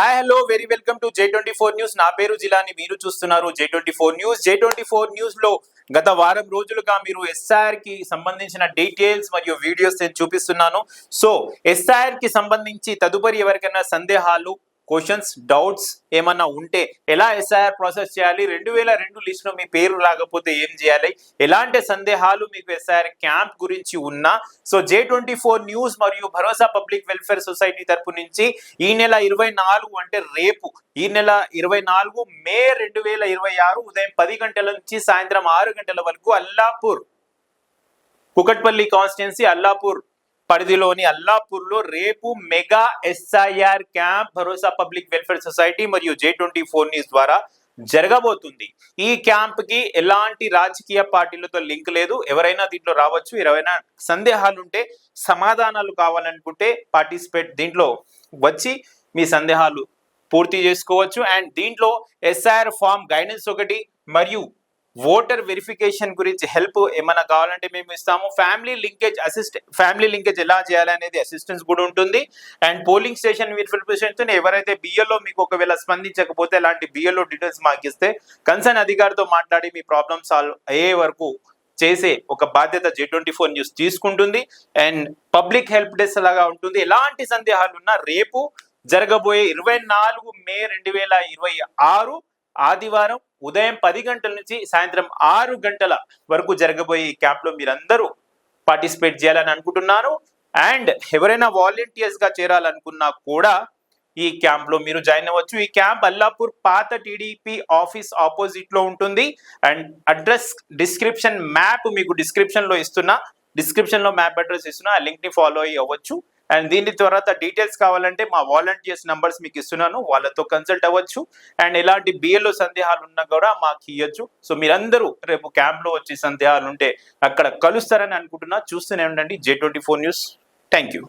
Hi hello very welcome to J24 news. నా పేరు జిలాని, మీరు చూస్తున్నారు J24 న్యూస్. J24 న్యూస్ లో గత వారం రోజులుగా మీరు ఎస్ఐఆర్ కి సంబంధించిన డీటెయిల్స్ మరియు వీడియోస్ నేను చూపిస్తున్నాను. సో ఎస్ఐఆర్ కి సంబంధించి తదుపరి ఎవరికైనా సందేహాలు, క్వశ్చన్స్, డౌట్స్ ఏమన్నా ఉంటే ఎలా ఎస్ఐఆర్ ప్రాసెస్ చేయాలి, 2002 లిస్ట్ లో మీ పేరు రాకపోతే ఏం చేయాలి, ఎలాంటి సందేహాలు మీకు ఎస్ఐఆర్ క్యాంప్ గురించి ఉన్నా సో J24 న్యూస్ మరియు భరోసా పబ్లిక్ వెల్ఫేర్ సొసైటీ తరపు నుంచి ఈ నెల 24 అంటే రేపు ఈ నెల 24 మే 2026 ఉదయం 10 గంటల నుంచి సాయంత్రం 6 గంటల వరకు అల్లాపూర్ కుకట్పల్లి కాన్స్టిట్యున్సీ అల్లాపూర్ పరిధిలోని అల్లాపూర్ లో రేపు మెగా ఎస్ఐఆర్ క్యాంప్ భరోసా పబ్లిక్ వెల్ఫేర్ సొసైటీ మరియు J24 న్యూస్ ద్వారా జరగబోతుంది. ఈ క్యాంప్ కి ఎలాంటి రాజకీయ పార్టీలతో లింక్ లేదు. ఎవరైనా దీంట్లో రావచ్చు. ఎవరైనా సందేహాలు ఉంటే, సమాధానాలు కావాలనుకుంటే పార్టిసిపేట్ దీంట్లో వచ్చి మీ సందేహాలు పూర్తి చేసుకోవచ్చు. అండ్ దీంట్లో ఎస్ఐఆర్ ఫామ్ గైడెన్స్ ఒకటి మరియు ఓటర్ వెరిఫికేషన్ గురించి హెల్ప్ ఏమైనా కావాలంటే మేము ఇస్తాము. ఫ్యామిలీ లింకేజ్ ఎలా చేయాలనేది అసిస్టెన్స్ కూడా ఉంటుంది. అండ్ పోలింగ్ స్టేషన్ వెరిఫికేషన్ ఎవరైతే బిఎల్ఓ మీకు ఒకవేళ స్పందించకపోతే అలాంటి బిఎల్ఓ డీటెయిల్స్ మాకు ఇస్తే కన్సర్న్ అధికారితో మాట్లాడి మీ ప్రాబ్లమ్ సాల్వ్ అయ్యే వరకు చేసే ఒక బాధ్యత J24 న్యూస్ తీసుకుంటుంది. అండ్ పబ్లిక్ హెల్ప్ డెస్క్ లాగా ఉంటుంది. ఎలాంటి సందేహాలు ఉన్నా రేపు జరగబోయే 24 మే 2026 ఆదివారం ఉదయం 10 గంటల నుంచి సాయంత్రం 6 గంటల వరకు జరగబోయే ఈ క్యాంప్ లో మీరందరూ పార్టిసిపేట్ చేయాలని అనుకుంటున్నాను. అండ్ ఎవరైనా వాలంటీర్స్ గా చేరాలనుకున్నా కూడా ఈ క్యాంప్ లో మీరు జాయిన్ అవ్వచ్చు. ఈ క్యాంప్ అల్లాపూర్ పాత టీడీపీ ఆఫీస్ ఆపోజిట్ లో ఉంటుంది. అండ్ అడ్రస్ డిస్క్రిప్షన్ మ్యాప్ మీకు డిస్క్రిప్షన్ లో మ్యాప్ అడ్రస్ ఇస్తున్నా, ఆ లింక్ ని ఫాలో అవ్వచ్చు. అండ్ దీని తర్వాత డీటెయిల్స్ కావాలంటే మా వాలంటీర్స్ నంబర్స్ మీకు ఇస్తున్నాను, వాళ్ళతో కన్సల్ట్ అవ్వచ్చు. అండ్ ఎలాంటి బిఎల్ఓ సందేహాలు ఉన్నా కూడా మాకు ఇవ్వచ్చు. సో మీరందరూ రేపు క్యాంప్ లో వచ్చే సందేహాలు ఉంటే అక్కడ కలుస్తారని అనుకుంటున్నా. చూస్తూనే ఉండండి J24 న్యూస్. Thank you.